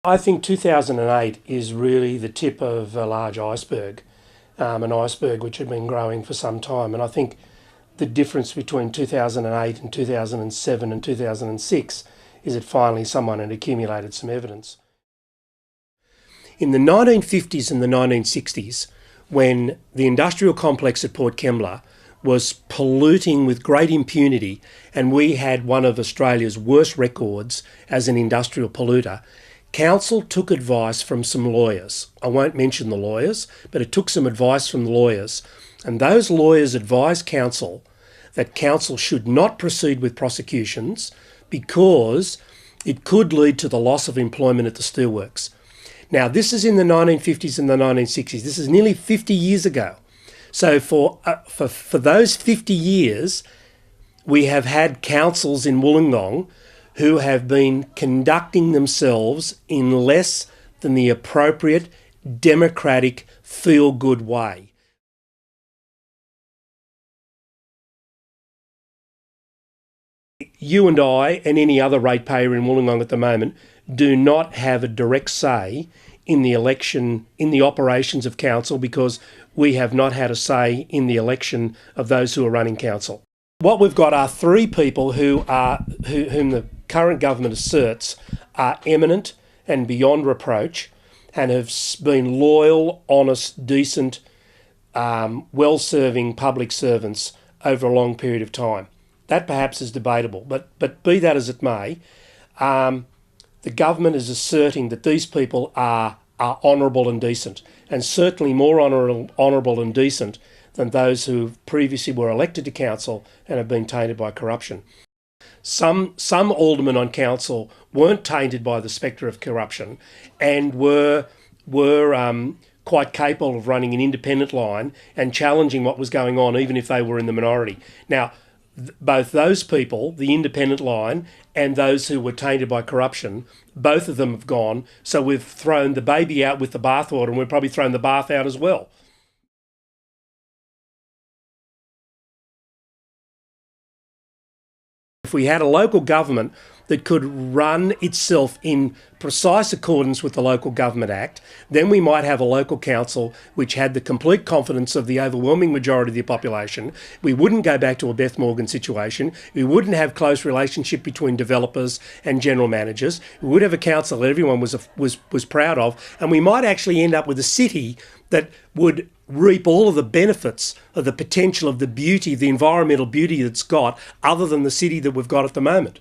I think 2008 is really the tip of a large iceberg, an iceberg which had been growing for some time. And I think the difference between 2008 and 2007 and 2006 is that finally someone had accumulated some evidence. In the 1950s and the 1960s, when the industrial complex at Port Kembla was polluting with great impunity, and we had one of Australia's worst records as an industrial polluter, Council took advice from some lawyers. I won't mention the lawyers, but it took some advice from the lawyers. And those lawyers advised Council that Council should not proceed with prosecutions because it could lead to the loss of employment at the steelworks. Now, this is in the 1950s and the 1960s. This is nearly 50 years ago. So for those 50 years, we have had councils in Wollongong who have been conducting themselves in less than the appropriate, democratic, feel-good way. You and I and any other ratepayer in Wollongong at the moment do not have a direct say in the election, in the operations of council, because we have not had a say in the election of those who are running council. What we've got are three people whom the current government asserts are eminent and beyond reproach and have been loyal, honest, decent, well-serving public servants over a long period of time. That perhaps is debatable, but be that as it may, the government is asserting that these people are honourable and decent, and certainly more honourable and decent than those who previously were elected to council and have been tainted by corruption. Some aldermen on council weren't tainted by the spectre of corruption and were quite capable of running an independent line and challenging what was going on, even if they were in the minority. Now, both those people, the independent line, and those who were tainted by corruption, both of them have gone. So we've thrown the baby out with the bathwater, and we've probably thrown the bath out as well. If we had a local government that could run itself in precise accordance with the Local Government Act, then we might have a local council which had the complete confidence of the overwhelming majority of the population. We wouldn't go back to a Beth Morgan situation. We wouldn't have close relationship between developers and general managers. We would have a council that everyone was proud of, and we might actually end up with a city that would reap all of the benefits of the potential of the beauty, the environmental beauty that's got, other than the city that we've got at the moment.